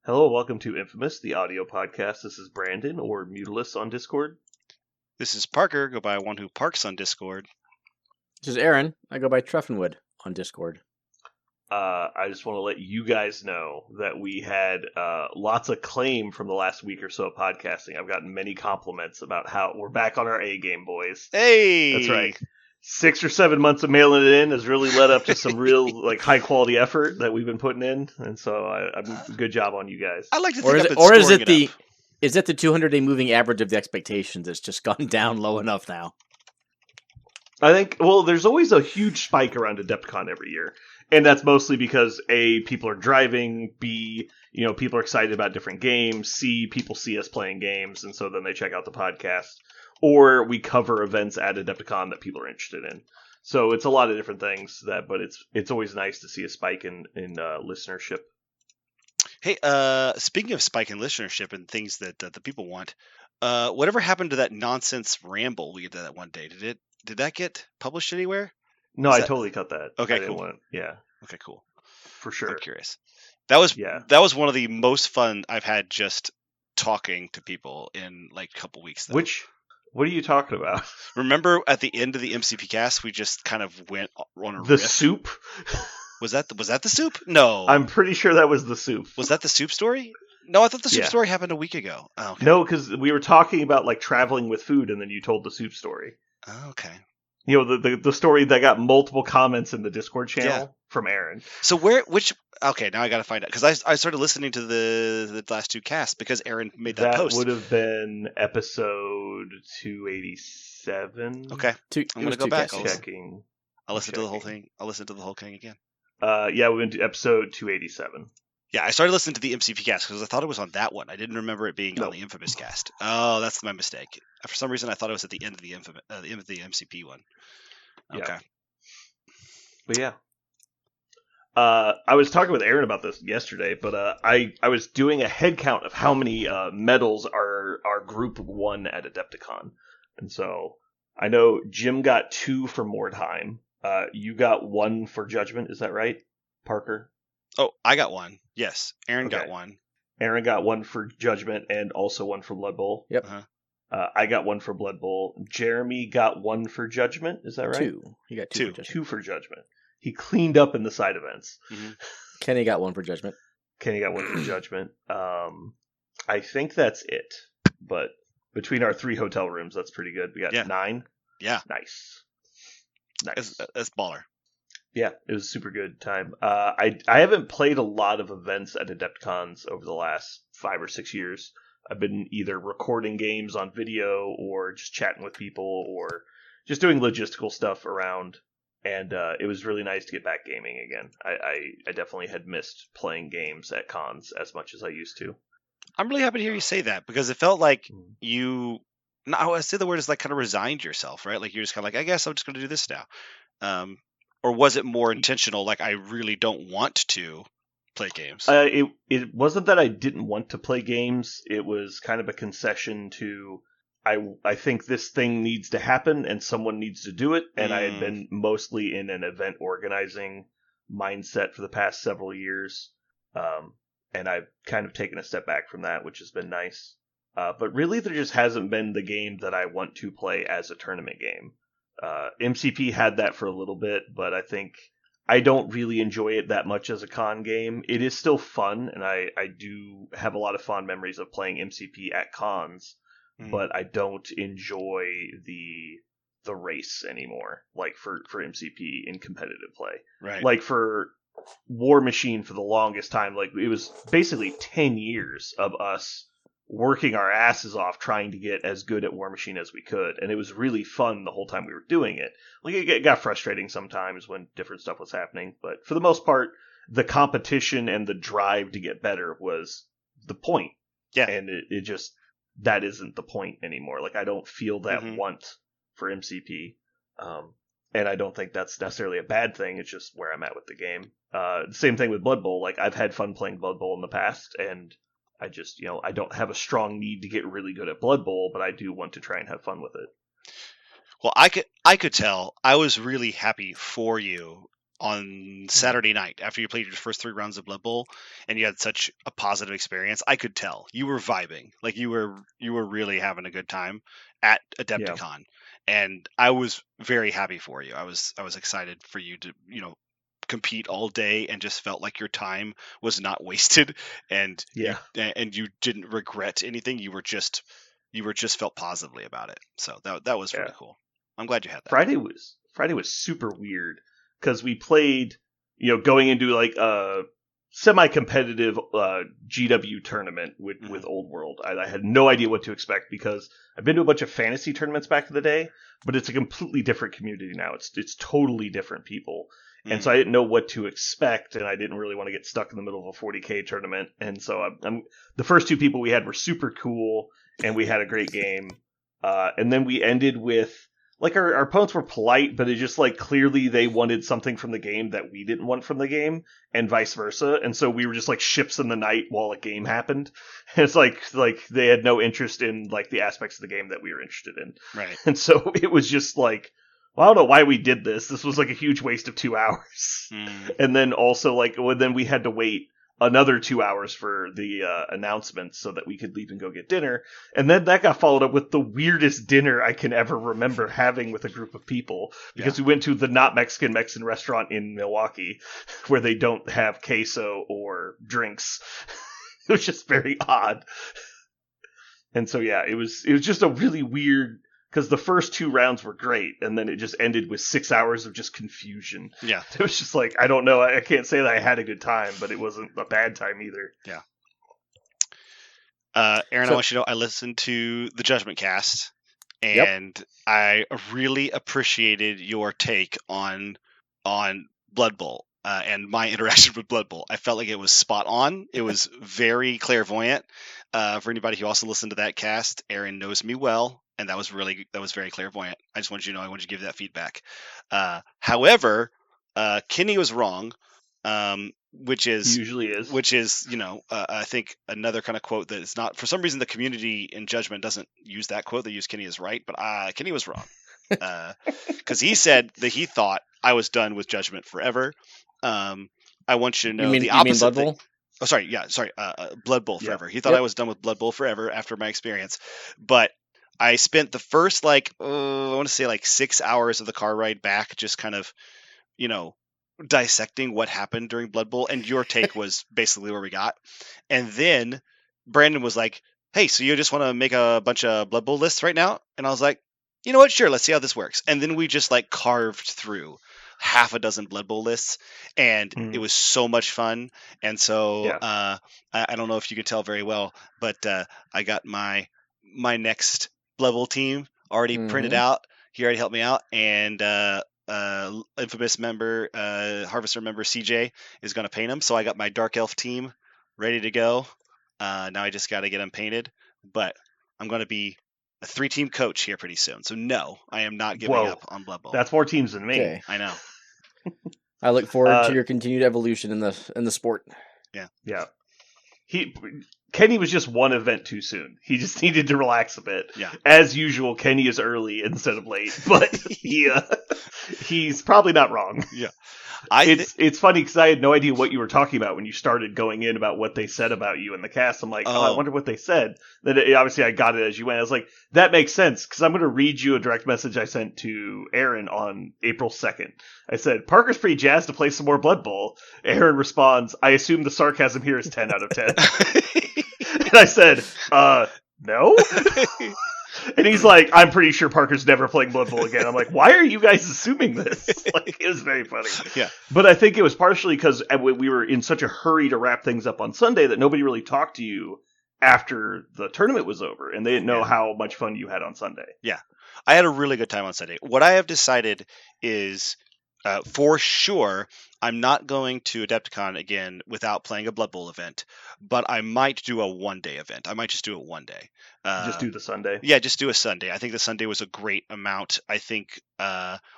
Hello, welcome to Infamous, the audio podcast. This is Brandon, or Mutilus on Discord. This is Parker, go by One Who Parks on Discord. This is Aaron. I go by Treffenwood on Discord. I just want to let you guys know that we had lots of claim from the last week or so of podcasting. I've gotten many compliments about how we're back on our A game, boys. Hey! That's right. 6 or 7 months of mailing it in has really led up to some real high quality effort that we've been putting in, and so good job on you guys. I like to think is it the 200-day moving average of the expectations that's just gone down low enough now? I think, there's always a huge spike around Adepticon every year. And that's mostly because A, people are driving, B, people are excited about different games, C, people see us playing games, and so then they check out the podcast. Or we cover events at Adepticon that people are interested in. So it's a lot of different things, but it's always nice to see a spike in listenership. Hey, speaking of spike in listenership and things that the people want, whatever happened to that nonsense ramble we did that one day? Did that get published anywhere? No, I totally cut that. Okay, cool. Okay, cool. For sure. I'm curious. That was one of the most fun I've had just talking to people in a couple weeks. Though. What are you talking about? Remember at the end of the MCP cast, we just kind of went on a riff? The soup? Was that the soup? No. I'm pretty sure that was the soup. Was that the soup story? No, I thought the soup story happened a week ago. Oh, okay. No, because we were talking about traveling with food, and then you told the soup story. Oh, okay. The story that got multiple comments in the Discord channel from Aaron. So okay, now I got to find out, because I started listening to the last two casts because Aaron made that post. That would have been episode 287. Okay. I'm going to go back. I'll listen to the whole thing. I'll listen to the whole thing again. We went to episode 287. Yeah, I started listening to the MCP cast because I thought it was on that one. I didn't remember it being on the Infamous cast. Oh, that's my mistake. For some reason, I thought it was at the end of the MCP one. Okay. Yeah. But yeah. I was talking with Aaron about this yesterday, but I was doing a head count of how many medals our group won at Adepticon. And so I know Jim got 2 for Mordheim. You got 1 for Judgment, is that right, Parker? Oh, I got 1. Yes. Aaron got 1. Aaron got 1 for Judgment and also 1 for Blood Bowl. Yep. I got 1 for Blood Bowl. Jeremy got 1 for Judgment, is that right? 2. He got 2 for Judgment. 2 for Judgment. He cleaned up in the side events. Mm-hmm. Kenny got 1 for Judgment. Kenny got 1 for Judgment. I think that's it. But between our 3 hotel rooms, that's pretty good. We got 9. Yeah. Nice. That's baller. Yeah, it was a super good time. I haven't played a lot of events at Adepticons over the last 5 or 6 years. I've been either recording games on video or just chatting with people or just doing logistical stuff around. And it was really nice to get back gaming again. I definitely had missed playing games at cons as much as I used to. I'm really happy to hear you say that, because it felt like you... No, I say the word is kind of resigned yourself, right? You're just kind of I guess I'm just going to do this now. Or was it more intentional, I really don't want to play games? It wasn't that I didn't want to play games. It was kind of a concession to, I think this thing needs to happen and someone needs to do it. And I had been mostly in an event organizing mindset for the past several years. And I've kind of taken a step back from that, which has been nice. But really there just hasn't been the game that I want to play as a tournament game. MCP had that for a little bit, but I think I don't really enjoy it that much as a con game. It is still fun, and I do have a lot of fond memories of playing MCP at cons, but I don't enjoy the race anymore, for MCP in competitive play. Right. For War Machine for the longest time, it was basically 10 years of us working our asses off trying to get as good at War Machine as we could, and it was really fun the whole time we were doing it. It got frustrating sometimes when different stuff was happening, but for the most part, the competition and the drive to get better was the point. Yeah. And it just, that isn't the point anymore. I don't feel that want for MCP, and I don't think that's necessarily a bad thing. It's just where I'm at with the game. Same thing with Blood Bowl. I've had fun playing Blood Bowl in the past, and I just, I don't have a strong need to get really good at Blood Bowl, but I do want to try and have fun with it. Well, I could tell I was really happy for you on Saturday night after you played your first 3 rounds of Blood Bowl and you had such a positive experience. I could tell you were vibing, like you were really having a good time at Adepticon, and I was very happy for you. I was excited for you to compete all day and just felt like your time was not wasted, and you didn't regret anything. You were just felt positively about it. So that was really cool. I'm glad you had that. Friday was super weird because we played, going into like a semi-competitive GW tournament with Old World. I had no idea what to expect because I've been to a bunch of fantasy tournaments back in the day, but it's a completely different community now. It's totally different people. And so I didn't know what to expect, and I didn't really want to get stuck in the middle of a 40K tournament. And so the first 2 people we had were super cool, and we had a great game. And then we ended with, like, our opponents were polite, but it just, like, clearly they wanted something from the game that we didn't want from the game, and vice versa. And so we were just, like, ships in the night while a game happened. And it's like they had no interest in, like, the aspects of the game that we were interested in. Right. And so it was just, like, well, I don't know why we did this. This was, like, a huge waste of 2 hours. And then also, like, then we had to wait another 2 hours for the announcements so that we could leave and go get dinner. And then that got followed up with the weirdest dinner I can ever remember having with a group of people, because we went to the not Mexican restaurant in Milwaukee where they don't have queso or drinks. It was just very odd. And so, it was just a really weird, because the first 2 rounds were great, and then it just ended with 6 hours of just confusion. Yeah. It was just like, I don't know, I can't say that I had a good time, but it wasn't a bad time either. Yeah. Aaron, I want you to know I listened to the Judgment Cast, and I really appreciated your take on Blood Bowl and my interaction with Blood Bowl. I felt like it was spot on. It was very clairvoyant. For anybody who also listened to that cast, Aaron knows me well, and that was very clairvoyant. I just wanted you to know, I wanted to give you that feedback. However, Kenny was wrong. Which is He usually is. Which is, I think another kind of quote that is not, for some reason the community in Judgment doesn't use that quote. They use Kenny is right, but Kenny was wrong. Because he said that he thought I was done with Judgment forever. I want you to know the opposite Blood Bowl? thing. Oh, sorry. Yeah, sorry. Blood Bowl forever. He thought I was done with Blood Bowl forever after my experience. But I spent the first, I want to say 6 hours of the car ride back just kind of, dissecting what happened during Blood Bowl, and your take was basically where we got. And then Brandon was like, hey, so you just want to make a bunch of Blood Bowl lists right now? And I was like, you know what, sure, let's see how this works. And then we just carved through half a dozen Blood Bowl lists, and it was so much fun. And so I don't know if you can tell very well, but I got my next Blood Bowl team already printed out. He already helped me out, and infamous member, Harvester member CJ is going to paint them. So I got my Dark Elf team ready to go. Now I just got to get them painted, but I'm going to be a 3-team coach here pretty soon. So no, I am not giving up on Blood Bowl. That's 4 teams than me. Okay. I know. I look forward to your continued evolution in the sport. Yeah. Kenny was just one event too soon. He just needed to relax a bit. Yeah. As usual, Kenny is early instead of late, but he's probably not wrong. Yeah. It's funny because I had no idea what you were talking about when you started going in about what they said about you in the cast. I'm like, I wonder what they said. Then obviously I got it as you went. I was like, that makes sense, because I'm going to read you a direct message I sent to Aaron on April 2nd. I said, Parker's pretty jazzed to play some more Blood Bowl. Aaron responds, I assume the sarcasm here is 10 out of 10. And I said, no? And he's like, I'm pretty sure Parker's never playing Blood Bowl again. I'm like, why are you guys assuming this? It was very funny. Yeah. But I think it was partially because we were in such a hurry to wrap things up on Sunday that nobody really talked to you after the tournament was over, and they didn't know how much fun you had on Sunday. Yeah. I had a really good time on Sunday. What I have decided is, for sure, I'm not going to Adepticon again without playing a Blood Bowl event, but I might do a one-day event. I might just do it one day. Just do the Sunday? Yeah, just do a Sunday. I think the Sunday was a great amount. I think,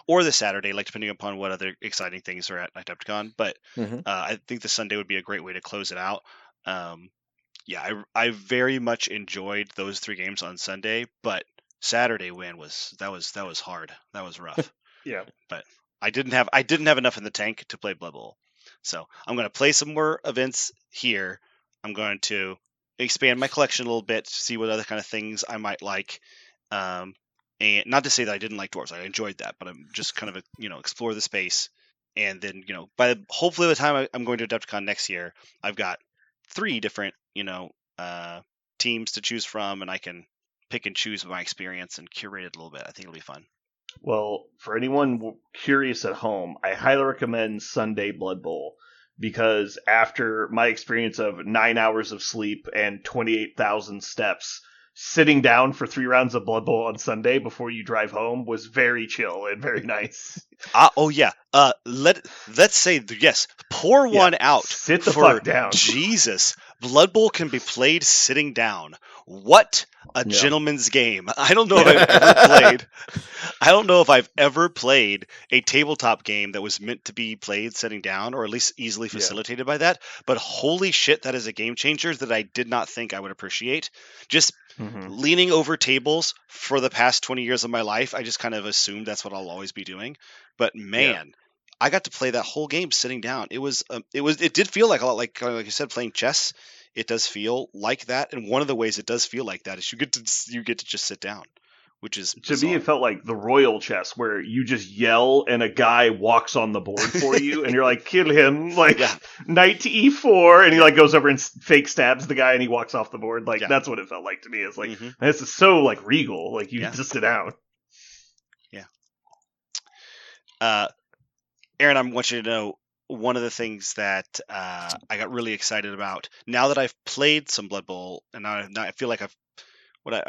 or the Saturday, depending upon what other exciting things are at Adepticon. But I think the Sunday would be a great way to close it out. I very much enjoyed those 3 games on Sunday, but Saturday win was hard. That was rough. Yeah. But I didn't have enough in the tank to play Blood Bowl. So I'm going to play some more events here. I'm going to expand my collection a little bit, see what other kind of things I might like. And not to say that I didn't like dwarves, I enjoyed that, but I'm just kind of explore the space. And then hopefully by the time I'm going to Adepticon next year, I've got 3 different teams to choose from, and I can pick and choose my experience and curate it a little bit. I think it'll be fun. Well, for anyone curious at home, I highly recommend Sunday Blood Bowl, because after my experience of 9 hours of sleep and 28,000 steps, sitting down for 3 rounds of Blood Bowl on Sunday before you drive home was very chill and very nice. Oh yeah. Let's say yes. Pour one out. Sit the fuck down. Jesus, Blood Bowl can be played sitting down. What a gentleman's game! I don't know if I've ever played a tabletop game that was meant to be played sitting down, or at least easily facilitated by that. But holy shit, that is a game changer that I did not think I would appreciate. Just leaning over tables for the past 20 years of my life, I just kind of assumed that's what I'll always be doing. But man, I got to play that whole game sitting down. It did feel like a lot like you said, playing chess. It does feel like that, and one of the ways it does feel like that is you get to just sit down, which is to me it felt like the royal chess, where you just yell and a guy walks on the board for you, and you're like, kill him, like knight to e4, and he like goes over and fake stabs the guy, and he walks off the board. Like that's what it felt like to me. It's like this is so like regal, like you just sit down. Aaron, I want you to know one of the things that I got really excited about now that I've played some Blood Bowl, and I feel like I've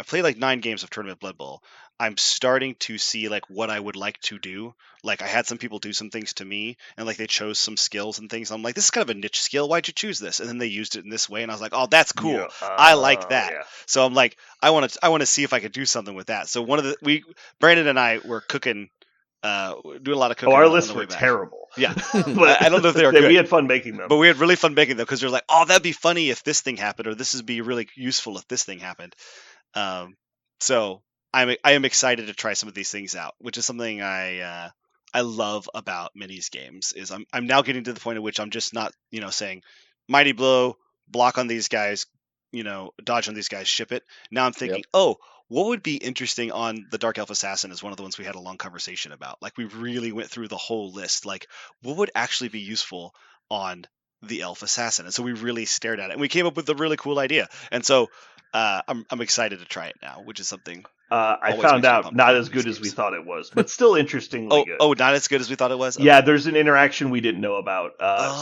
played like 9 games of Tournament Blood Bowl. I'm starting to see like what I would like to do. Like I had some people do some things to me, and like they chose some skills and things. I'm like, this is kind of a niche skill. Why'd you choose this? And then they used it in this way, and I was like, oh, that's cool. I like that. Yeah. So I'm like, I want to see if I could do something with that. So Brandon and I were cooking. Do a lot of cooking. Our lists were terrible. Yeah, but I don't know if they were good. We had fun making them. But we had really fun making them because they're like, oh, that'd be funny if this thing happened, or this would be really useful if this thing happened. So I am excited to try some of these things out, which is something I love about minis games. Is I'm now getting to the point at which I'm just not saying mighty blow, block on these guys, dodge on these guys, ship it. Now I'm thinking, what would be interesting on the Dark Elf Assassin is one of the ones we had a long conversation about. Like we really went through the whole list. Like what would actually be useful on the Elf Assassin? And so we really stared at it, and we came up with a really cool idea. And so I'm excited to try it now, which is something I found out not as good as we thought it was, but still interestingly good. Oh, not as good as we thought it was? Okay. Yeah, there's an interaction we didn't know about.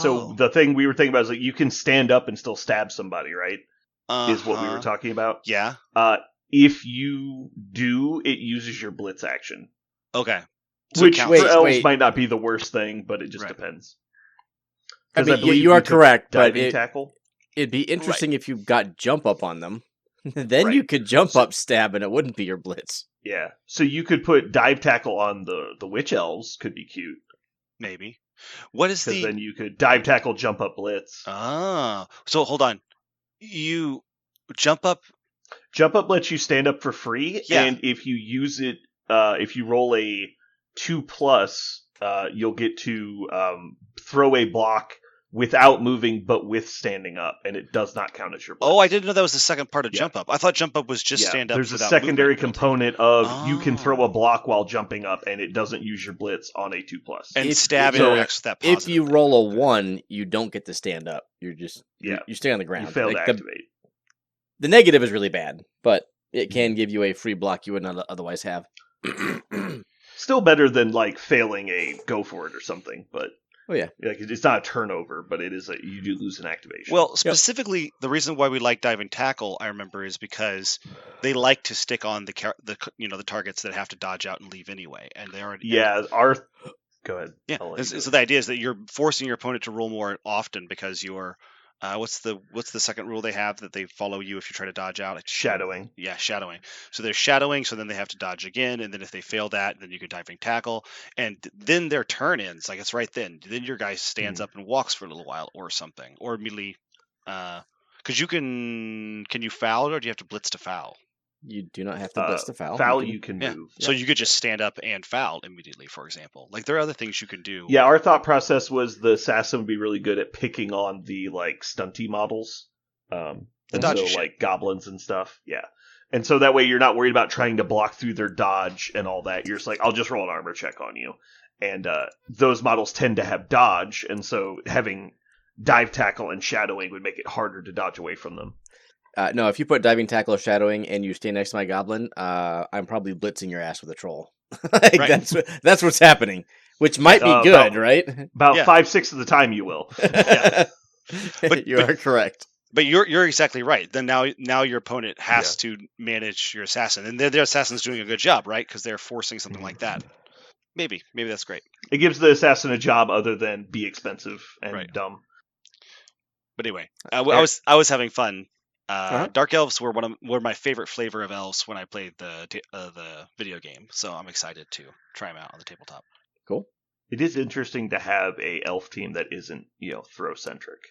So the thing we were thinking about is like you can stand up and still stab somebody, right? Is what we were talking about. Yeah. If you do, it uses your blitz action. Okay. So which for elves might not be the worst thing, but it just depends. I mean, you are correct, but tackle. It'd be interesting if you got jump up on them. Then you could jump up, stab, and it wouldn't be your blitz. Yeah. So you could put dive tackle on the witch elves. Could be cute. Maybe. What is because then you could dive tackle, jump up, blitz. Ah. So hold on. You jump up. Jump up lets you stand up for free, and if you use it, if you roll a 2+, you'll get to throw a block without moving, but with standing up, and it does not count as your blitz. Oh, I didn't know that was the second part of jump up. I thought jump up was just stand up. There's a secondary component of you can throw a block while jumping up, and it doesn't use your blitz on a 2+. And stab interacts with that positive. If you roll a 1, you don't get to stand up. You're just you stay on the ground. You fail to activate. The negative is really bad, but it can give you a free block you would not otherwise have. Still better than like failing a go for it or something, but like it's not a turnover, but it is you do lose an activation. Well, specifically, the reason why we like diving tackle, I remember, is because they like to stick on the targets that have to dodge out and leave anyway, and they already Go ahead. Yeah, so the idea is that you're forcing your opponent to roll more often because you're. What's the second rule they have that they follow you if you try to dodge out? It's shadowing. Yeah, shadowing. So they're shadowing, so then they have to dodge again, and then if they fail that, then you can diving tackle, and then their turn ends. Like it's right then. Then your guy stands up and walks for a little while or something, or immediately. Because you can you foul or do you have to blitz to foul? You do not have to blitz the foul. Foul, you can Yeah. move. So you could just stand up and foul immediately, for example. Like there are other things you can do. Yeah, our thought process was the assassin would be really good at picking on the like stunty models, The and dodgy so shit. like goblins and stuff. Yeah, and so that way you're not worried about trying to block through their dodge and all that. You're just like, I'll just roll an armor check on you, and those models tend to have dodge, and so having dive tackle and shadowing would make it harder to dodge away from them. No, if you put diving tackle or shadowing and you stay next to my goblin, I'm probably blitzing your ass with a troll. Like, Right. that's what's happening, which might be good, right? About Yeah. 5/6 of the time, you will. But- you are correct. But you're exactly right. Then now your opponent has to manage your assassin, and their assassin's doing a good job, right? Because they're forcing something like that. Maybe that's great. It gives the assassin a job other than be expensive and Right. dumb. But anyway, I was having fun. Uh-huh. Dark elves were were my favorite flavor of elves when I played the video game. So I'm excited to try them out on the tabletop. Cool. It is interesting to have a elf team that isn't, throw centric.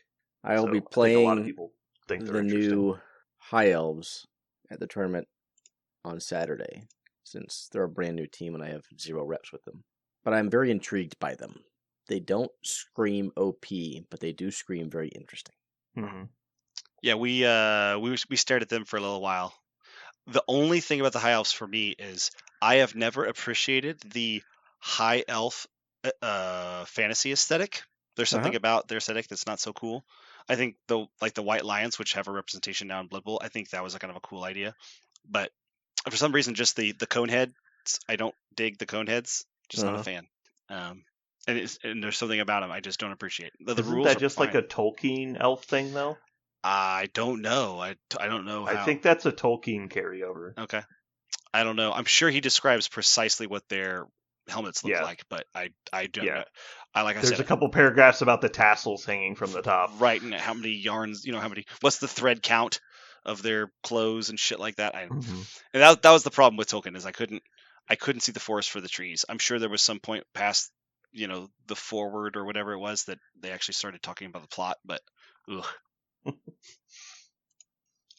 I'll be I think a lot of playing people think they're the interesting. new High Elves at the tournament on Saturday, since they're a brand new team and I have 0 reps with them. But I'm very intrigued by them. They don't scream OP, but they do scream very interesting. Mm-hmm. Yeah, we stared at them for a little while. The only thing about the high elves for me is I have never appreciated the high elf fantasy aesthetic. There's something about their aesthetic that's not so cool. I think the white lions, which have a representation now in Blood Bowl, I think that was a kind of a cool idea. But for some reason, just the cone heads, I don't dig the cone heads. Just not a fan. And there's something about them I just don't appreciate. The Isn't rules that are just fine. like a Tolkien elf thing, though? I don't know. I don't know how. I think that's a Tolkien carryover. Okay. I don't know. I'm sure he describes precisely what their helmets look like, but I don't know. There's a couple paragraphs about the tassels hanging from the top. Right, and how many yarns, what's the thread count of their clothes and shit like that. And that was the problem with Tolkien, is I couldn't see the forest for the trees. I'm sure there was some point past, the forward or whatever it was that they actually started talking about the plot, but ugh.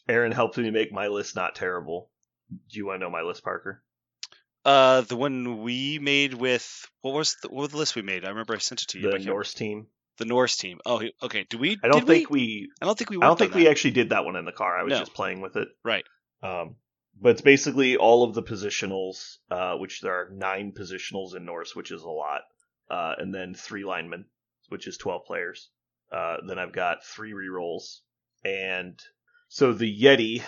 Aaron helped me make my list not terrible. Do you want to know my list, Parker? The one we made with what was the list we made? I remember I sent it to you. The Norse team. The Norse team. Oh, okay. I don't think we actually did that one in the car. I was just playing with it. Right. But it's basically all of the positionals, which there are 9 positionals in Norse, which is a lot, and then 3 linemen, which is 12 players. Then I've got 3 rerolls, and so the Yeti.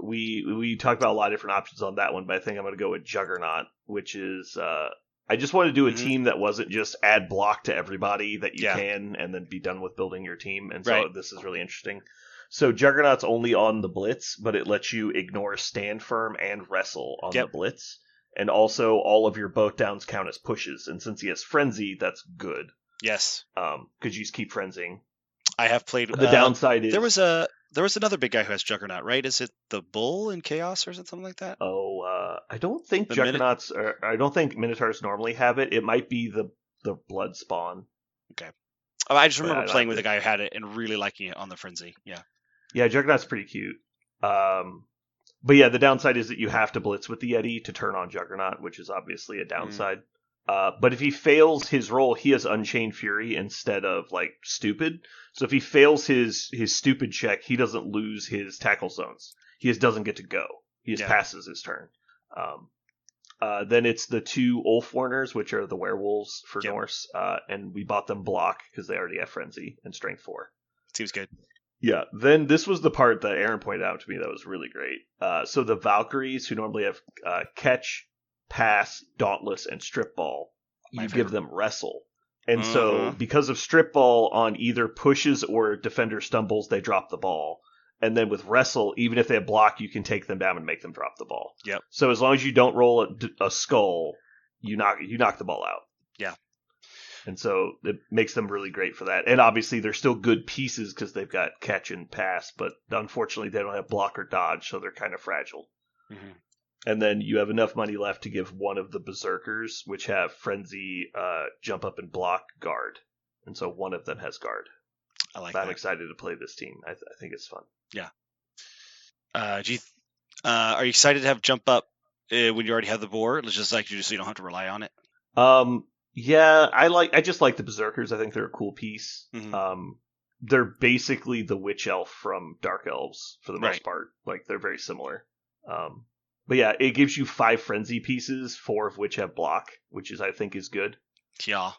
We talked about a lot of different options on that one, but I think I'm going to go with Juggernaut, which is I just want to do a team that wasn't just add block to everybody that you can and then be done with building your team. And so this is really interesting. So Juggernaut's only on the Blitz, but it lets you ignore Stand Firm and Wrestle on the Blitz. And also all of your boat downs count as pushes. And since he has Frenzy, that's good. Yes. Because you just keep frenzying. I have played. The downside is there was another big guy who has Juggernaut, right? Is it the Bull in Chaos or something like that? Oh, I don't think Juggernauts. I don't think Minotaurs normally have it. It might be the Blood Spawn. Okay. I just remember playing with a guy who had it and really liking it on the Frenzy. Yeah. Yeah, Juggernaut's pretty cute. But yeah, the downside is that you have to blitz with the Yeti to turn on Juggernaut, which is obviously a downside. But if he fails his roll, he has Unchained Fury instead of Stupid. So if he fails his Stupid check, he doesn't lose his tackle zones. He just doesn't get to go. He just passes his turn. Then it's the 2 Ulfwarners, which are the werewolves for Norse, and we bought them block because they already have Frenzy and Strength 4. Seems good. Yeah, then this was the part that Aaron pointed out to me that was really great. So the Valkyries, who normally have Catch, Pass, Dauntless, and Strip Ball, you give them Wrestle. And so because of Strip Ball, on either pushes or defender stumbles, they drop the ball. And then with Wrestle, even if they have block, you can take them down and make them drop the ball. Yep. So as long as you don't roll a skull, you knock the ball out. Yeah. And so it makes them really great for that. And obviously they're still good pieces because they've got Catch and Pass, but unfortunately they don't have block or dodge, so they're kind of fragile. Mm-hmm. And then you have enough money left to give one of the Berserkers, which have Frenzy, Jump Up and Block, Guard. And so one of them has Guard. I like that. that. I'm excited to play this team. I think it's fun. Yeah. Are you excited to have jump up when you already have the board? It's just like so you don't have to rely on it. Yeah, I just like the Berserkers. I think they're a cool piece. Mm-hmm. They're basically the witch elf from Dark Elves for the most Right. part. Like they're very similar. But yeah, it gives you 5 frenzy pieces, 4 of which have block, which I think is good. Yeah.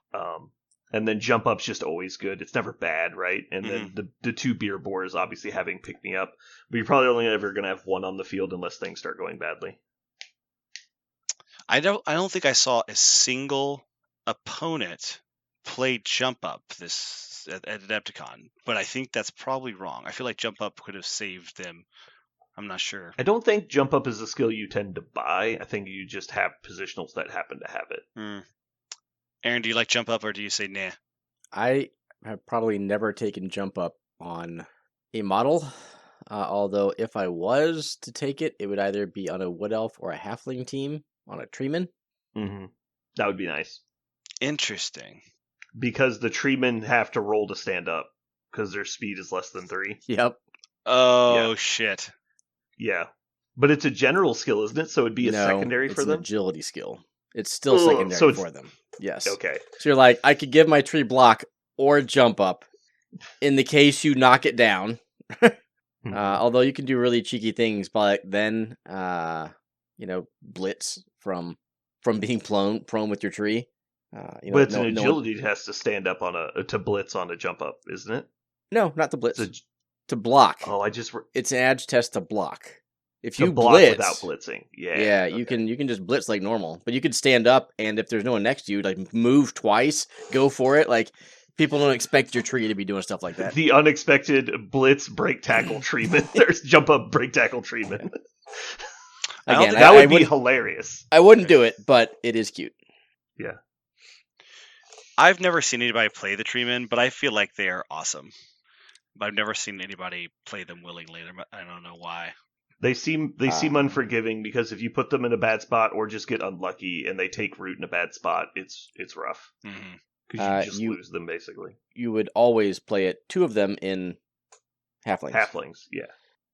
And then jump up's just always good. It's never bad, right? And then the 2 beer boars obviously having pick me up, but you're probably only ever gonna have 1 on the field unless things start going badly. I don't think I saw a single opponent play jump up this at Adepticon, but I think that's probably wrong. I feel like jump up could have saved them. I'm not sure. I don't think jump up is a skill you tend to buy. I think you just have positionals that happen to have it. Aaron, do you like jump up or do you say nah? I have probably never taken jump up on a model. Although if I was to take it, it would either be on a wood elf or a halfling team on a treeman. Mm-hmm. That would be nice. Interesting. Because the treemen have to roll to stand up because their speed is less than 3. Yep. Oh, Yeah. shit. Yeah. But it's a general skill, isn't it? So it'd be a secondary for them? It's an agility skill. It's still secondary for them. Yes. Okay. So you're like, I could give my tree block or jump up in the case you knock it down. Although you can do really cheeky things, but then, blitz from being prone with your tree. But it's an agility test to stand up to blitz on a jump up, isn't it? No, not to blitz. To block. Oh, it's an edge test to block. If you block blitz without blitzing, okay. you can just blitz like normal, but you could stand up, and if there's no one next to you, like move twice, go for it. Like people don't expect your tree to be doing stuff like that. The unexpected blitz break tackle treatment. There's jump up break tackle treatment. Again, that would be hilarious. I wouldn't do it, but it is cute. Yeah. I've never seen anybody play the treemen, but I feel like they are awesome. But I've never seen anybody play them willingly. I don't know why. They seem unforgiving because if you put them in a bad spot or just get unlucky and they take root in a bad spot, it's rough. Because you just lose them basically. You would always play it 2 of them in halflings. Halflings, yeah.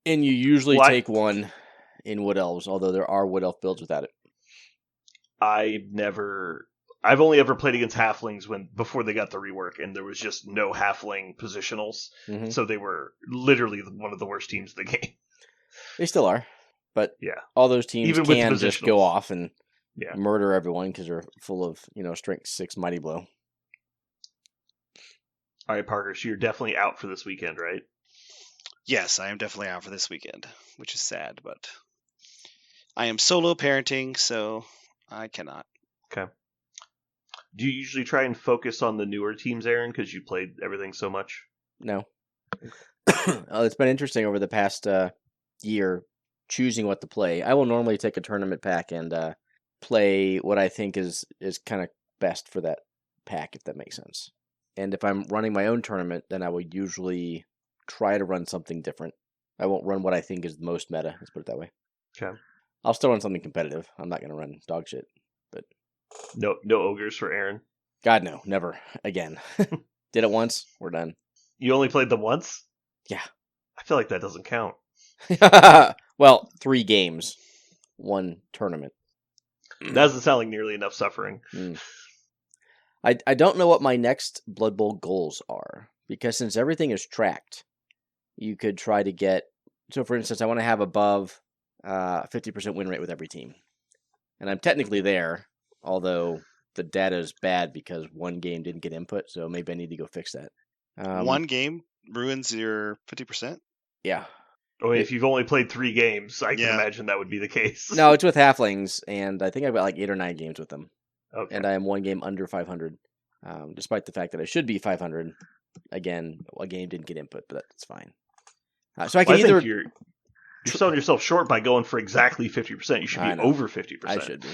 And you usually take one in wood elves, although there are wood elf builds without it. I've only ever played against halflings before they got the rework, and there was just no halfling positionals, so they were literally one of the worst teams in the game. They still are, but yeah, all those teams can just go off and murder everyone because they're full of strength 6 mighty blow. All right, Parker, so you're definitely out for this weekend, right? Yes, I am definitely out for this weekend, which is sad, but I am solo parenting, so I cannot. Okay. Do you usually try and focus on the newer teams, Aaron, because you played everything so much? No. It's been interesting over the past year choosing what to play. I will normally take a tournament pack and play what I think is kind of best for that pack, if that makes sense. And if I'm running my own tournament, then I will usually try to run something different. I won't run what I think is the most meta, let's put it that way. Okay. I'll still run something competitive. I'm not going to run dog shit. But no ogres for Aaron? God, no. Never. Again. Did it once. We're done. You only played them once? Yeah. I feel like that doesn't count. Well, 3 games. 1 tournament. That doesn't sound like nearly enough suffering. I don't know what my next Blood Bowl goals are, because since everything is tracked, you could try to get... So, for instance, I want to have above 50% win rate with every team. And I'm technically there, although the data is bad because 1 game didn't get input, so maybe I need to go fix that. 1 game ruins your 50%? Yeah. Oh, if you've only played 3 games, I can imagine that would be the case. No, it's with halflings, and I think I've got like 8 or 9 games with them. Okay. And I am 1 game under 500, despite the fact that I should be 500. Again, a game didn't get input, but that's fine. So I can either... You're selling yourself short by going for exactly 50%. You should be over 50%. I should be.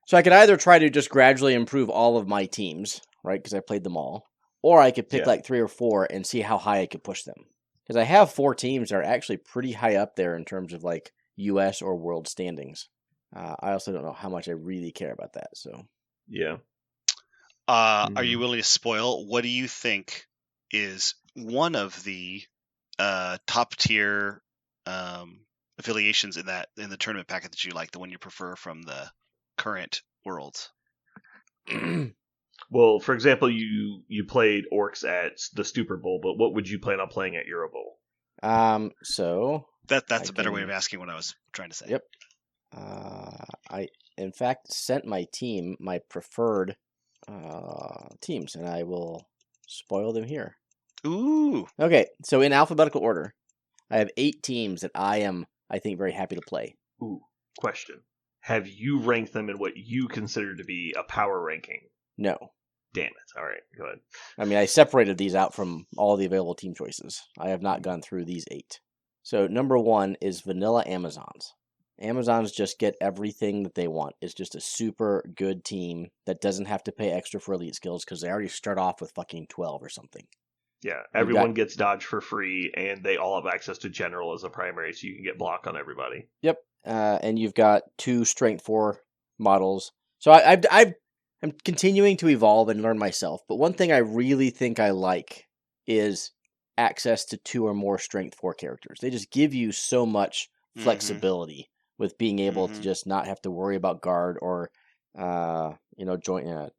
So I could either try to just gradually improve all of my teams, right, because I played them all, or I could pick like 3 or 4 and see how high I could push them. Because I have 4 teams that are actually pretty high up there in terms of like U.S. or world standings. I also don't know how much I really care about that. So yeah. Are you willing to spoil? What do you think is one of the top tier affiliations in the tournament packet that you like, the one you prefer from the current worlds? Well, for example, you played orcs at the Super Bowl, but what would you plan on playing at Euro Bowl? So That's a better way of asking what I was trying to say. Yep. I in fact sent my team my preferred teams, and I will spoil them here. Ooh. Okay, so in alphabetical order, I have 8 teams that I think very happy to play. Ooh, question. Have you ranked them in what you consider to be a power ranking? No. Damn it. All right, go ahead. I mean, I separated these out from all the available team choices. I have not gone through these 8. So number 1 is Vanilla Amazons. Amazons just get everything that they want. It's just a super good team that doesn't have to pay extra for elite skills because they already start off with fucking 12 or something. Yeah, everyone gets dodge for free, and they all have access to general as a primary, so you can get block on everybody. Yep, and you've got 2 strength 4 models. So I'm continuing to evolve and learn myself, but one thing I really think I like is access to 2 or more strength 4 characters. They just give you so much flexibility with being able to just not have to worry about guard or joint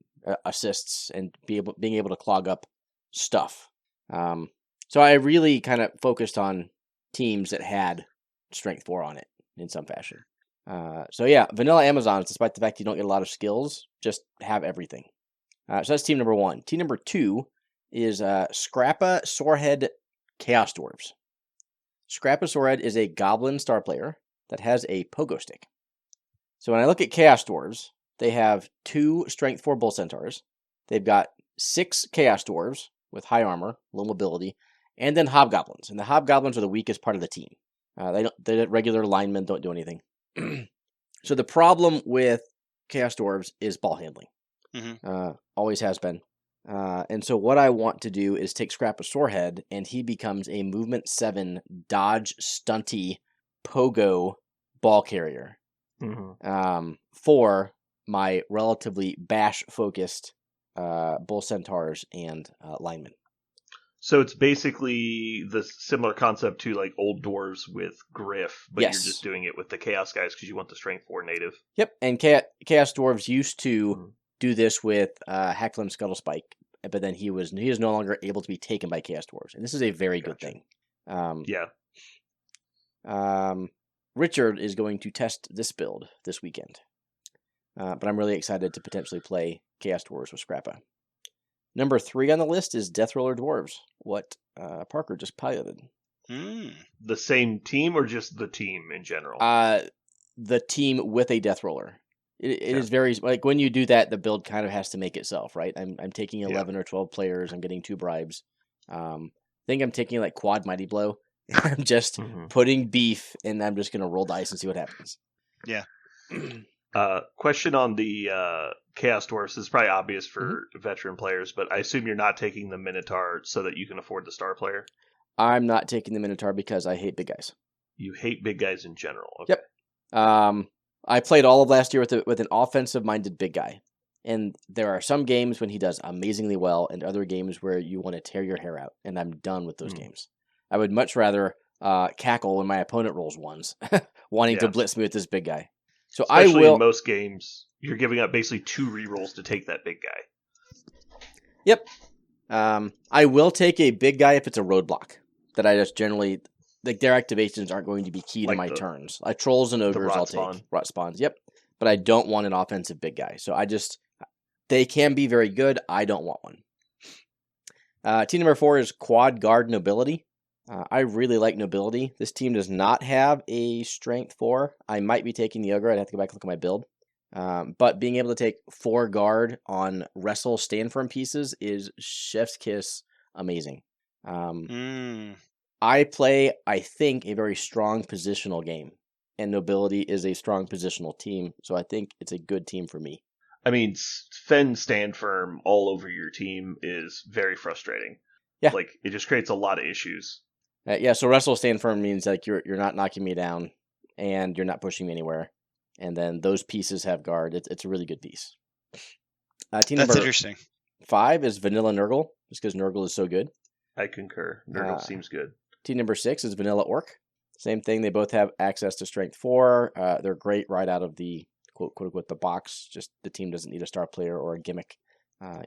assists and being able to clog up stuff. So I really kind of focused on teams that had strength 4 on it in some fashion. So yeah, Vanilla Amazons, despite the fact you don't get a lot of skills, just have everything. So that's team number 1. Team number 2 is Scrappa Sorehead Chaos Dwarves. Scrappa Sorehead is a goblin star player that has a pogo stick. So when I look at Chaos Dwarves, they have 2 strength 4 bull centaurs. They've got 6 Chaos Dwarves with high armor, low mobility, and then hobgoblins. And the hobgoblins are the weakest part of the team. The regular linemen don't do anything. So the problem with Chaos Dwarves is ball handling. Always has been. And so what I want to do is take Scrappa Sorehead, and he becomes a movement 7 dodge stunty pogo ball carrier for my relatively bash focused bull centaurs and linemen. So it's basically the similar concept to like old dwarves with Griff, but Yes. You're just doing it with the Chaos guys because you want the Strength 4 native. Yep, and Chaos Dwarves used to do this with Hecklin Scuttlespike, but then he is no longer able to be taken by Chaos Dwarves, and this is a very good thing. Richard is going to test this build this weekend, but I'm really excited to potentially play Chaos Dwarves with Scrappa. Number 3 on the list is Death Roller Dwarves, what Parker just piloted. The same team or just the team in general? The team with a Death Roller. It is very, like, when you do that, the build kind of has to make itself, right? I'm taking 11 or 12 players. I'm getting 2 bribes. I think I'm taking, like, Quad Mighty Blow. I'm just putting beef, and I'm just going to roll dice and see what happens. Yeah. Question on the Chaos Dwarfs is probably obvious for veteran players, but I assume you're not taking the Minotaur so that you can afford the star player? I'm not taking the Minotaur because I hate big guys. You hate big guys in general. Okay. Yep. I played all of last year with an offensive-minded big guy. And there are some games when he does amazingly well and other games where you want to tear your hair out, and I'm done with those games. I would much rather cackle when my opponent rolls ones, wanting to blitz me with this big guy. So especially in most games, you're giving up basically 2 rerolls to take that big guy. Yep. I will take a big guy if it's a roadblock that I just generally, like, their activations aren't going to be key to my turns. Like trolls and ogres, I'll take. Rot spawns, yep. But I don't want an offensive big guy. So they can be very good. I don't want one. Team number 4 is Quad Guard Nobility. I really like Nobility. This team does not have a Strength 4. I might be taking the Ogre. I'd have to go back and look at my build. But being able to take 4 Guard on Wrestle Stand Firm pieces is chef's kiss amazing. I play, I think, a very strong positional game. And Nobility is a strong positional team. So I think it's a good team for me. I mean, Fen Stand Firm all over your team is very frustrating. Yeah. Like, it just creates a lot of issues. So Wrestle Stand Firm means like you're not knocking me down and you're not pushing me anywhere. And then those pieces have guard. It's a really good piece. That's interesting. 5 is Vanilla Nurgle, just because Nurgle is so good. I concur. Nurgle seems good. Team number 6 is Vanilla Orc. Same thing. They both have access to Strength 4. They're great right out of the quote unquote the box. Just the team doesn't need a star player or a gimmick.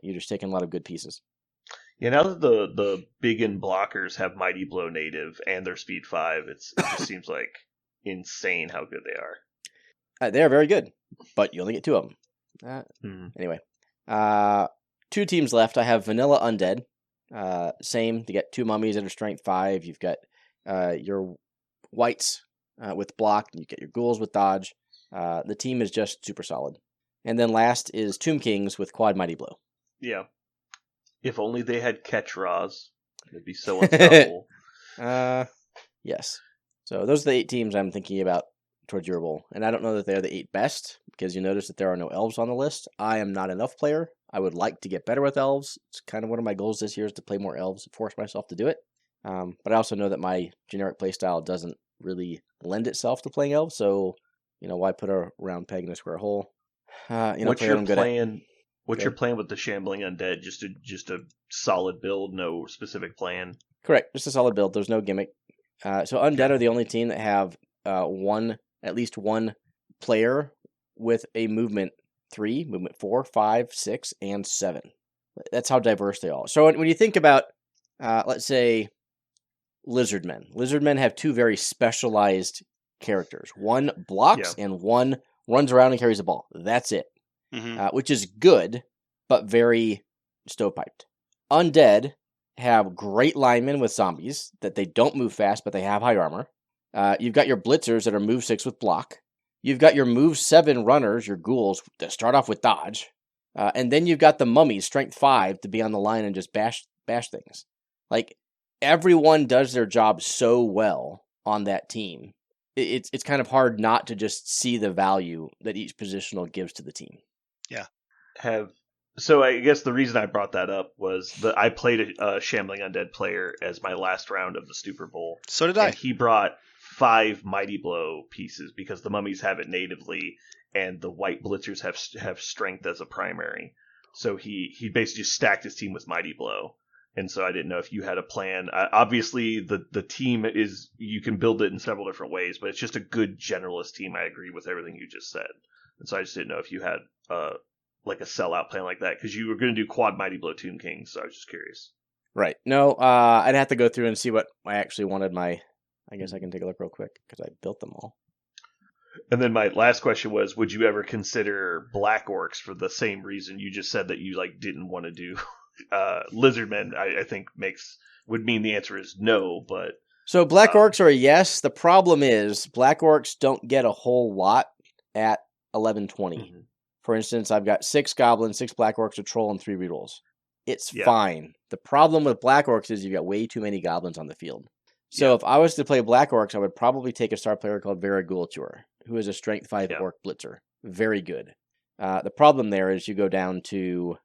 You're just taking a lot of good pieces. Yeah, now that the big in blockers have Mighty Blow native and their speed 5, it just seems like insane how good they are. They are very good, but you only get 2 of them. Anyway, 2 teams left. I have Vanilla Undead. Same. You get 2 mummies that are strength 5. You've got your whites with block, and you get your ghouls with dodge. The team is just super solid. And then last is Tomb Kings with quad Mighty Blow. Yeah. If only they had catch raws, it'd be so unstoppable. Yes. So those are the 8 teams I'm thinking about towards your bowl. And I don't know that they're the 8 best, because you notice that there are no elves on the list. I am not enough player. I would like to get better with elves. It's kind of one of my goals this year is to play more elves and force myself to do it. But I also know that my generic playstyle doesn't really lend itself to playing elves, so why put a round peg in a square hole? What's your plan? What's your plan with the Shambling Undead? Just a solid build, no specific plan. Correct, just a solid build. There's no gimmick. So Undead are the only team that have at least one player with a movement 3, movement 4, 5, 6, and 7. That's how diverse they are. So when you think about, let's say, Lizardmen have 2 very specialized characters. One blocks and one runs around and carries a ball. That's it. Which is good, but very stovepiped. Undead have great linemen with zombies that they don't move fast, but they have high armor. You've got your blitzers that are move 6 with block. You've got your move 7 runners, your ghouls, that start off with dodge. And then you've got the mummies, strength 5, to be on the line and just bash things. Like, everyone does their job so well on that team. It's kind of hard not to just see the value that each positional gives to the team. Yeah. So I guess the reason I brought that up was that I played a Shambling Undead player as my last round of the Super Bowl. So did I. And he brought 5 Mighty Blow pieces because the mummies have it natively and the white blitzers have strength as a primary. So he basically just stacked his team with Mighty Blow. And so I didn't know if you had a plan. Obviously, the team is, you can build it in several different ways, but it's just a good generalist team. I agree with everything you just said. And so I just didn't know if you had like a sellout plan like that, because you were going to do quad Mighty Blow Tomb Kings, so I was just curious. Right. No, I'd have to go through and see what I actually wanted. I guess I can take a look real quick, because I built them all. And then my last question was, would you ever consider Black Orcs for the same reason you just said that you didn't want to do Lizardmen? I think would mean the answer is no, but... So Black Orcs are a yes. The problem is Black Orcs don't get a whole lot at 1120. Mm-hmm. For instance, I've got 6 goblins, 6 Black Orcs, a troll, and 3 rerolls. It's fine. The problem with Black Orcs is you've got way too many goblins on the field. So if I was to play Black Orcs, I would probably take a star player called Varagultur, who is a strength 5 orc blitzer. Very good. The problem there is you go down to,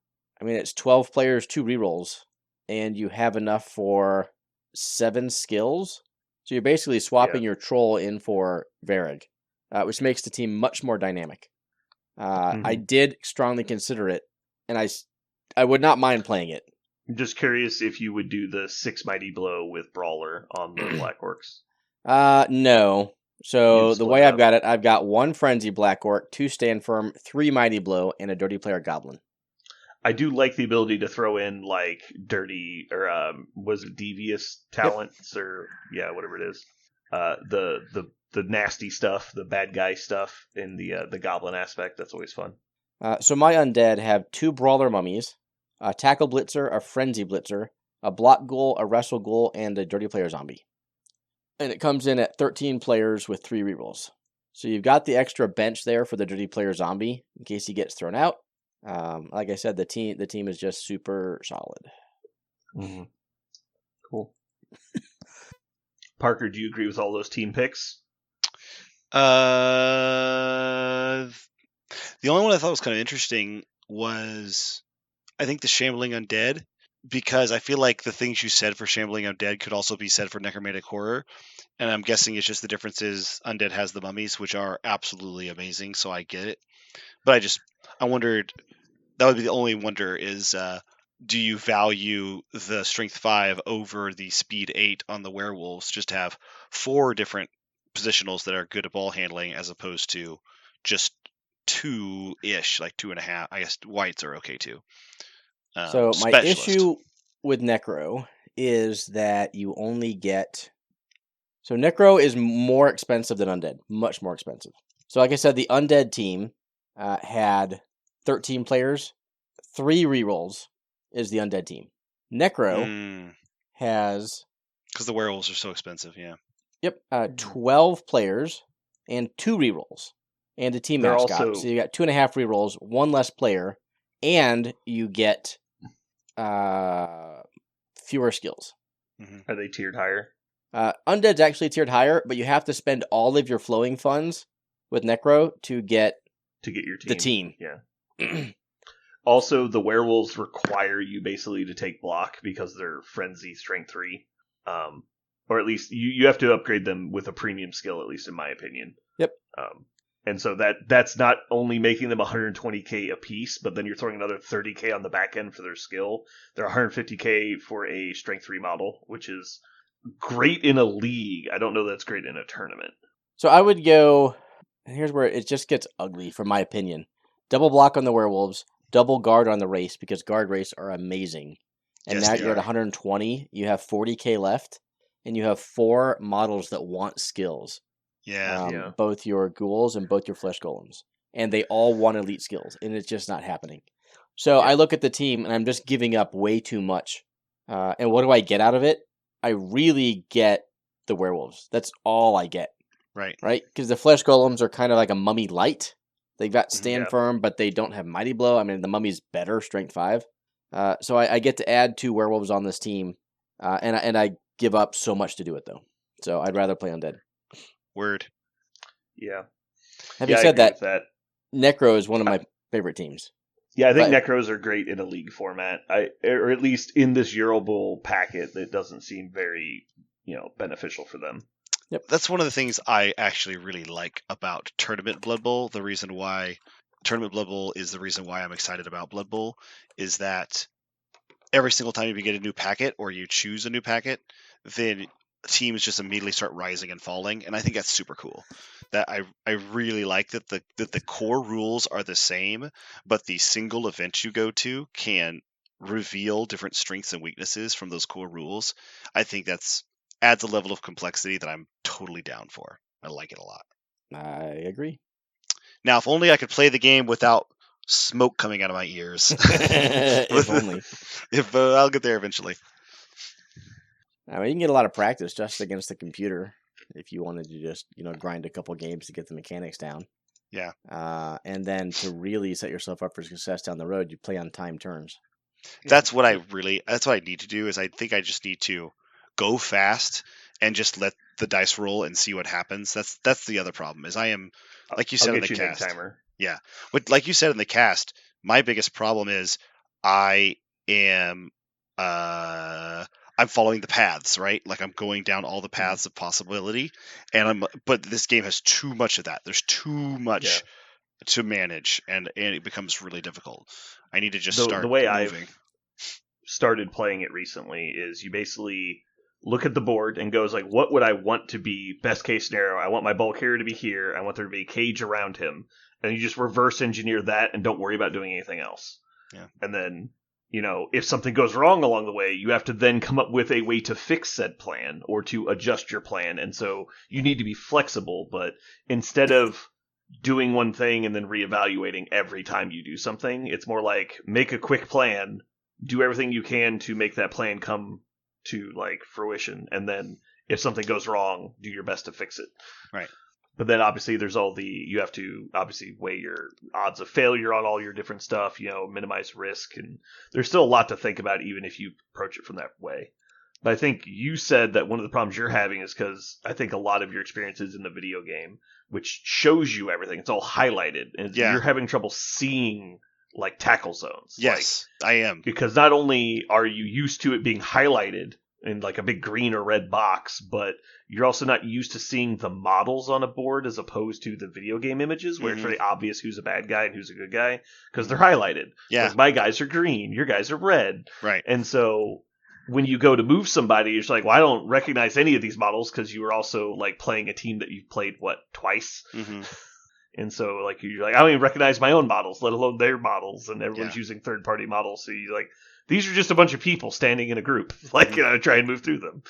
it's 12 players, 2 rerolls, and you have enough for 7 skills. So you're basically swapping your troll in for Varag, which makes the team much more dynamic. I did strongly consider it, and I would not mind playing it. I'm just curious if you would do the 6 Mighty Blow with Brawler on the Black Orcs. No. So the way I've got it, I've got 1 Frenzy Black Orc, 2 Stand Firm, 3 Mighty Blow, and a Dirty Player Goblin. I do like the ability to throw in dirty, or was it devious talents, or whatever it is. The nasty stuff, the bad guy stuff in the goblin aspect. That's always fun. So my undead have 2 Brawler Mummies, a Tackle Blitzer, a Frenzy Blitzer, a Block Ghoul, a Wrestle Ghoul, and a Dirty Player Zombie. And it comes in at 13 players with 3 rerolls. So you've got the extra bench there for the Dirty Player Zombie in case he gets thrown out. Like I said, the team is just super solid. Mm-hmm. Cool. Parker, do you agree with all those team picks? The only one I thought was kind of interesting was, I think, the Shambling Undead, because I feel like the things you said for Shambling Undead could also be said for Necromantic Horror, and I'm guessing it's just the difference is Undead has the mummies, which are absolutely amazing, so I get it. But I wondered, that would be the only wonder is, do you value the Strength 5 over the Speed 8 on the werewolves, just to have 4 different positionals that are good at ball handling as opposed to just 2-ish, like 2.5. I guess whites are okay too. So my Specialist. issue with Necro is that you only get... So Necro is more expensive than Undead. Much more expensive. So like I said, the Undead team had 13 players. 3 rerolls is the Undead team. Necro has... Because the werewolves are so expensive, yeah. Yep, 12 players and 2 rerolls. And a team They're mascot. also- So you got 2.5 rerolls, 1 less player, and you get fewer skills. Are they tiered higher? Undead's actually tiered higher, but you have to spend all of your flowing funds with Necro to get your team. the team. Yeah. Also, the werewolves require you basically to take block because they're frenzy strength 3. Or at least you have to upgrade them with a premium skill, at least in my opinion. Yep. And so that's not only making them 120k a piece, but then you're throwing another 30k on the back end for their skill. They're 150k for a strength 3 model, which is great in a league. I don't know that's great in a tournament. So I would go, and here's where it just gets ugly, from my opinion. Double block on the werewolves, double guard on the race, because guard race are amazing. And Yes, now they you're at are. 120, you have 40k left, and you have 4 models that want skills. Yeah. Both your ghouls and both your flesh golems. And they all want elite skills, and it's just not happening. So I look at the team, and I'm just giving up way too much. And what do I get out of it? I really get the werewolves. That's all I get. Right. Right? Because the flesh golems are kind of like a mummy light. They've got stand Yeah. firm, but they don't have mighty blow. I mean, the mummy's better, strength 5. So I get to add 2 werewolves on this team, and I give up so much to do it, though. So I'd rather play Undead. Word. Yeah. Having I said agree that, with that, Necro is one of my favorite teams. yeah, I think but- Necros are great in a league format. Or at least in this Eurobowl packet, that doesn't seem very, beneficial for them. That's one of the things I actually really like about Tournament Blood Bowl. The reason why Tournament Blood Bowl is the reason why I'm excited about Blood Bowl is that every single time you get a new packet or you choose a new packet, then teams just immediately start rising and falling, and I think that's super cool. That I really like that the core rules are the same, but the single event you go to can reveal different strengths and weaknesses from those core rules. I think that's adds a level of complexity that I'm totally down for. I like it a lot. I agree. Now, if only I could play the game without smoke coming out of my ears. If only. If I'll get there eventually. I mean, you can get a lot of practice just against the computer if you wanted to just, grind a couple games to get the mechanics down. Yeah. And then to really set yourself up for success down the road, you play on timed turns. That's what I need to do. Is I think I just need to go fast and just let the dice roll and see what happens. That's the other problem. Is I am, like you said in the cast. Timer. Yeah, but like you said in the cast, my biggest problem is I am I'm following the paths, right? Like I'm going down all the paths of possibility, but this game has too much of that. There's too much to manage, and it becomes really difficult. I need to just start the way moving. I've started playing it recently is you basically look at the board and goes like, what would I want to be best case scenario? I want my bulk carrier to be here. I want there to be a cage around him. And you just reverse engineer that and don't worry about doing anything else. Yeah. And then, if something goes wrong along the way, you have to then come up with a way to fix said plan or to adjust your plan. And so you need to be flexible, but instead of doing one thing and then reevaluating every time you do something, it's more like make a quick plan, do everything you can to make that plan come to fruition, and then if something goes wrong, do your best to fix it. Right. But then obviously there's you have to obviously weigh your odds of failure on all your different stuff, minimize risk, and there's still a lot to think about even if you approach it from that way. But I think you said that one of the problems you're having is because I think a lot of your experiences in the video game, which shows you everything, it's all highlighted, and you're having trouble seeing tackle zones. Yes, I am. Because not only are you used to it being highlighted in a big green or red box, but you're also not used to seeing the models on a board as opposed to the video game images where it's very obvious who's a bad guy and who's a good guy because they're highlighted. Yeah. My guys are green, your guys are red. Right. And so when you go to move somebody, you're just like, well, I don't recognize any of these models because you were also like playing a team that you've played twice. Mm-hmm. And so like you're like, I don't even recognize my own models, let alone their models, and everyone's Yeah. using third party models. So you're like, these are just a bunch of people standing in a group, like try and move through them.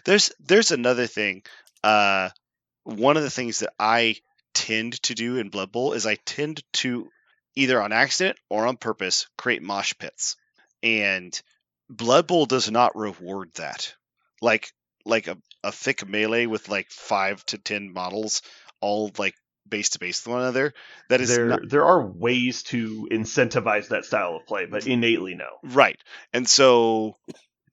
There's another thing. One of the things that I tend to do in Blood Bowl is I tend to either on accident or on purpose create mosh pits, and Blood Bowl does not reward that. Like a thick melee with like 5 to 10 models all like base to base with one another. That is there are ways to incentivize that style of play, but innately no. Right. And so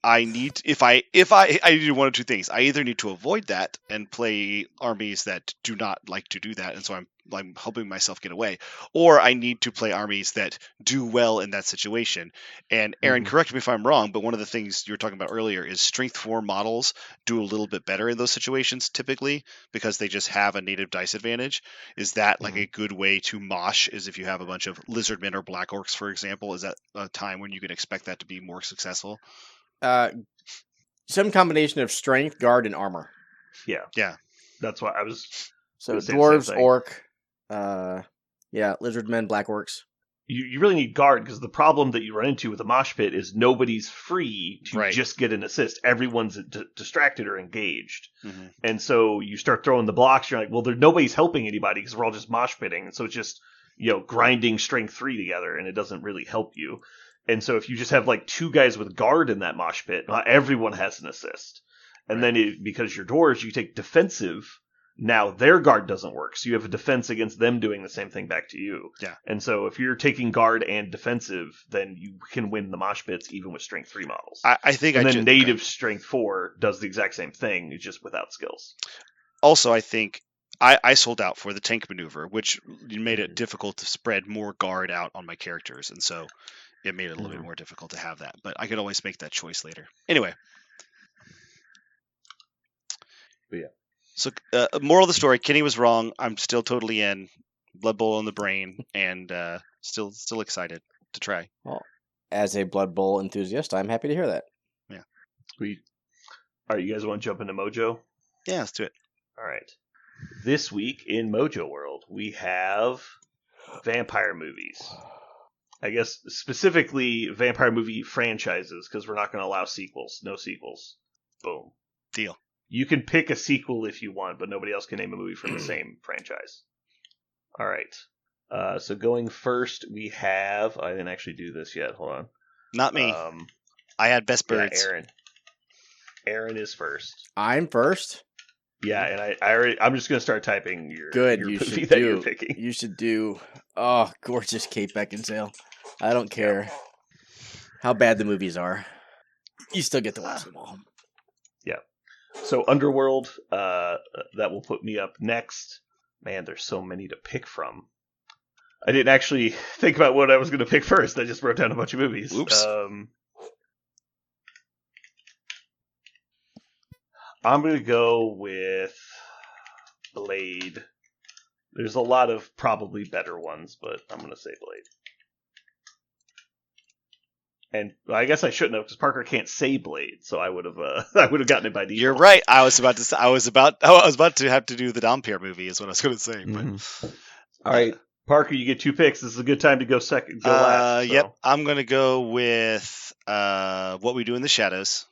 I need if I do one of two things. I either need to avoid that and play armies that do not like to do that, and so I'm helping myself get away, or I need to play armies that do well in that situation. And Aaron, correct me if I'm wrong, but one of the things you were talking about earlier is strength 4 models do a little bit better in those situations typically because they just have a native dice advantage. Is that like a good way to mosh? Is if you have a bunch of lizardmen or black orcs, for example, is that a time when you can expect that to be more successful? Some combination of strength, guard, and armor. Yeah. That's why I was. So dwarves, orc, lizardmen, black orcs. You really need guard because the problem that you run into with a mosh pit is nobody's free to just get an assist. Everyone's distracted or engaged, and so you start throwing the blocks. You're like, well, nobody's helping anybody because we're all just mosh pitting, and so it's just grinding strength 3 together, and it doesn't really help you. And so if you just have like 2 guys with guard in that mosh pit, not everyone has an assist. And then because you're dwarves, you take defensive. Now their guard doesn't work, so you have a defense against them doing the same thing back to you. Yeah. And so if you're taking guard and defensive, then you can win the mosh pits even with strength 3 models. I think native strength 4 does the exact same thing, just without skills. Also, I think I sold out for the tank maneuver, which made it difficult to spread more guard out on my characters, and so it made it a little bit more difficult to have that. But I could always make that choice later. Anyway. But yeah. So, moral of the story: Kenny was wrong. I'm still totally in. Blood Bowl on the brain, and still excited to try. Well, as a Blood Bowl enthusiast, I'm happy to hear that. Yeah. Sweet. All right, you guys want to jump into Mojo? Yeah, let's do it. All right. This week in Mojo World, we have vampire movies. I guess specifically vampire movie franchises, because we're not going to allow sequels. No sequels. Boom. Deal. You can pick a sequel if you want, but nobody else can name a movie from the same franchise. All right. So going first, we have... I didn't actually do this yet. Hold on. Not me. I had Best Birds. Yeah, Aaron is first. I'm first? Yeah, and I'm just going to start typing your movie that you're picking. You should do... Oh, gorgeous Kate Beckinsale. I don't care how bad the movies are. You still get to watch them all. Yeah. So Underworld, that will put me up next. Man, there's so many to pick from. I didn't actually think about what I was going to pick first. I just wrote down a bunch of movies. Oops. I'm going to go with Blade. There's a lot of probably better ones, but I'm going to say Blade. And I guess I shouldn't have, because Parker can't say Blade, so I would have gotten it by default. You're right. I was about to have to do the Dompier movie, is what I was going to say. But... All right, Parker, you get 2 picks. This is a good time to go last. So. Yep, I'm going to go with What We Do in the Shadows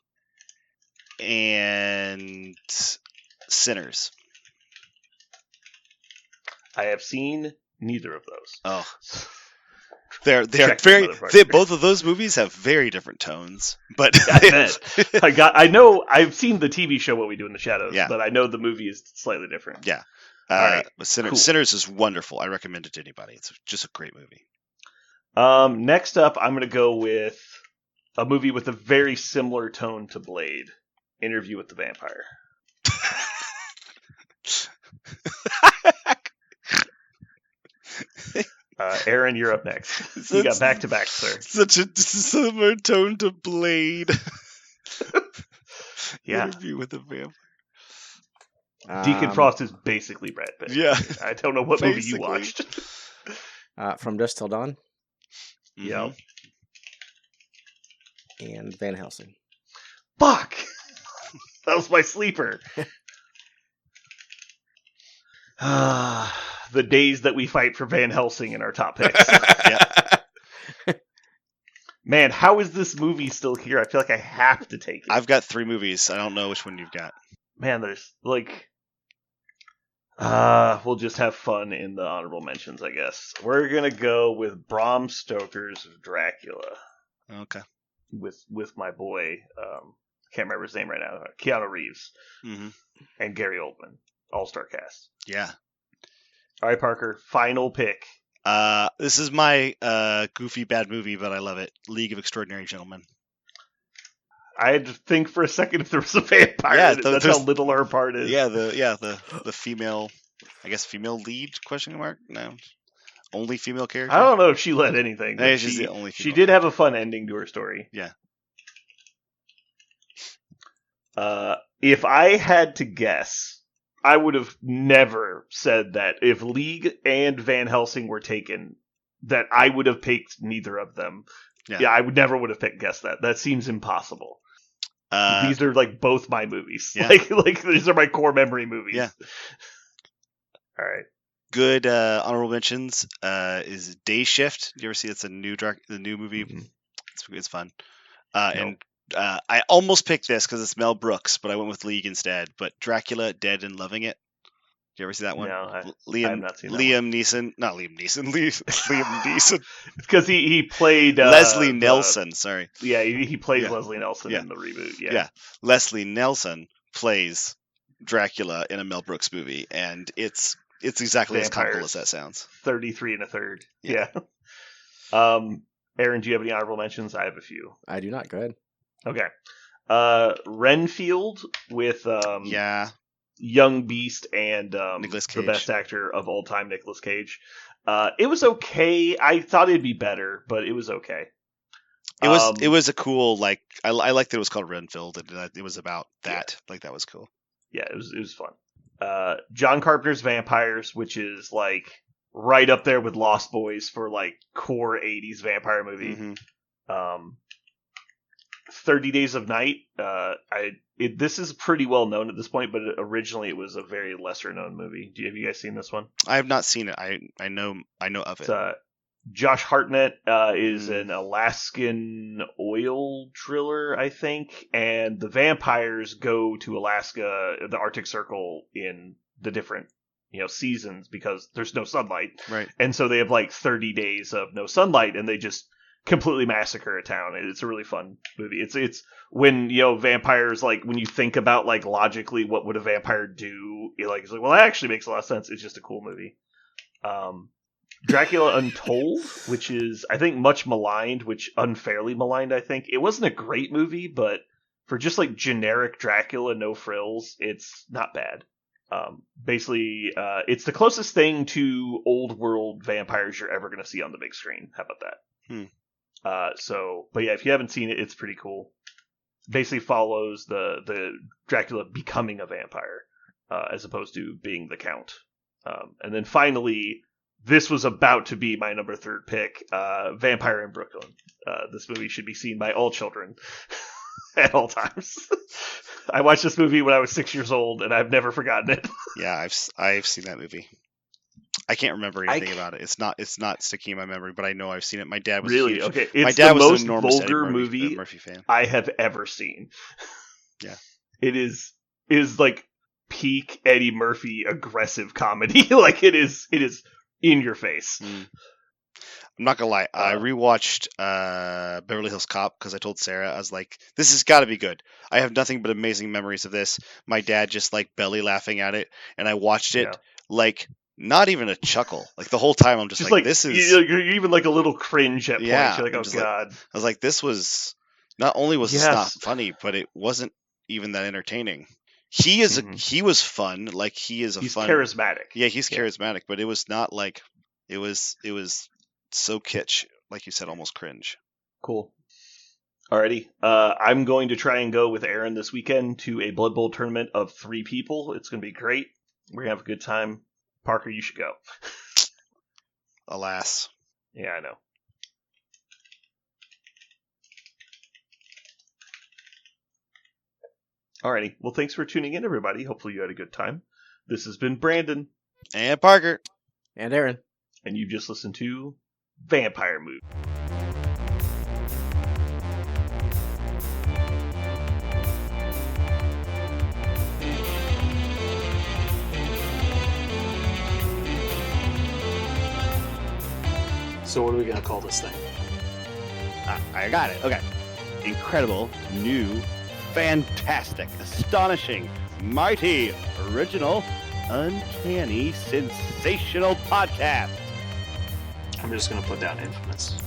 and Sinners. I have seen neither of those. Oh. They're very both of those movies have very different tones, but I've seen the TV show What We Do in the Shadows, yeah. But I know the movie is slightly different. Yeah. All right. But Sinners, cool. Sinners is wonderful. I recommend it to anybody. It's just a great movie. Next up, I'm going to go with a movie with a very similar tone to Blade, Interview with the Vampire. Aaron, you're up next. You got back-to-back, sir. Such a similar tone to Blade. Yeah. Interview with the Vampire. Deacon Frost is basically Brad Pitt. Yeah. I don't know what movie you watched. From Dusk Till Dawn? Yep. and Van Helsing. Fuck! That was my sleeper. The days that we fight for Van Helsing in our top picks. Man, how is this movie still here? I feel like I have to take it. I've got 3 movies. I don't know which one you've got. Man, there's like... we'll just have fun in the honorable mentions, I guess. We're gonna go with Bram Stoker's Dracula. Okay. With my boy, can't remember his name right now, Keanu Reeves. Mm-hmm. And Gary Oldman. All-star cast. Yeah. All right, Parker, final pick. This is my goofy bad movie, but I love it. League of Extraordinary Gentlemen. I had to think for a second if there was a vampire. Yeah, in it. That's how little our part is. Yeah, the female, I guess female lead ? No, only female character. I don't know if she led anything. But she's the only. She did have a fun ending to her story. Yeah. If I had to guess, I would have never said that if League and Van Helsing were taken, that I would have picked neither of them. Yeah, I would have guessed that. That seems impossible. These are like both my movies. Yeah. Like these are my core memory movies. Yeah. All right. Good honorable mentions is Day Shift. Do you ever see it's the new movie? Mm-hmm. It's fun. And I almost picked this because it's Mel Brooks, but I went with League instead. But Dracula, Dead and Loving It. Did you ever see that one? No, I have not seen that Liam Neeson. Not Liam Neeson. Liam Neeson. Because he played... Leslie Nelson, sorry. Yeah, he plays Leslie Nelson in the reboot. Yeah. Leslie Nelson plays Dracula in a Mel Brooks movie, and it's exactly as comical as that sounds. 33 1/3. Yeah. Aaron, do you have any honorable mentions? I have a few. I do not. Go ahead. Okay. Renfield with... Young Beast and the best actor of all time, Nicolas Cage. It was okay. I thought it'd be better, but it was okay. It was a cool, like, I liked that it was called Renfield, and it was about that. Yeah. Like, that was cool. Yeah, it was fun. John Carpenter's Vampires, which is like right up there with Lost Boys for like core 80s vampire movie. Mm-hmm. 30 Days of Night. This is pretty well known at this point, but originally it was a very lesser known movie. Have you guys seen this one? I have not seen it. I know of it. Josh Hartnett is an Alaskan oil driller, I think, and the vampires go to Alaska, the Arctic Circle, in the different seasons because there's no sunlight. Right. And so they have like 30 days of no sunlight, and they just completely massacre a town. It's a really fun movie. It's when vampires, like when you think about like logically what would a vampire do, it's like, well, that actually makes a lot of sense. It's just a cool movie. Dracula Untold, which is I think much maligned, which unfairly maligned. I think it wasn't a great movie, but for just like generic Dracula, no frills, it's not bad. Basically, it's the closest thing to old world vampires you're ever going to see on the big screen. How about that? But yeah, if you haven't seen it, it's pretty cool. Basically follows the Dracula becoming a vampire, as opposed to being the Count. And then finally, this was about to be my number 3 pick, Vampire in Brooklyn. This movie should be seen by all children at all times. I watched this movie when I was 6 years old, and I've never forgotten it. Yeah, I've seen that movie. I can't remember anything about it. It's not sticking in my memory, but I know I've seen it. My dad was really huge. Okay. It's my dad the was most vulgar movie Murphy fan I have ever seen. Yeah, it is like peak Eddie Murphy aggressive comedy. Like it is in your face. I'm not gonna lie. I rewatched Beverly Hills Cop because I told Sarah, I was like, "This has got to be good." I have nothing but amazing memories of this. My dad just like belly laughing at it, and I watched it like. Not even a chuckle. Like the whole time, I'm just like, this is. You're even like a little cringe at points. You're like, oh god. I was like, this was. Not only was this not funny, but it wasn't even that entertaining. He is. He was fun. Like he's charismatic. Yeah, he's charismatic, but it was not like. It was so kitsch, like you said, almost cringe. Cool. Alrighty. I'm going to try and go with Aaron this weekend to a Blood Bowl tournament of 3 people. It's going to be great. We're going to have a good time. Parker, you should go. Alas. Yeah, I know. Alrighty. Well, thanks for tuning in, everybody. Hopefully you had a good time. This has been Brandon. And Parker. And Aaron. And you just listened to Vampire Movie. So what are we going to call this thing? I got it. Okay. Incredible, new, fantastic, astonishing, mighty, original, uncanny, sensational podcast. I'm just going to put down infamous.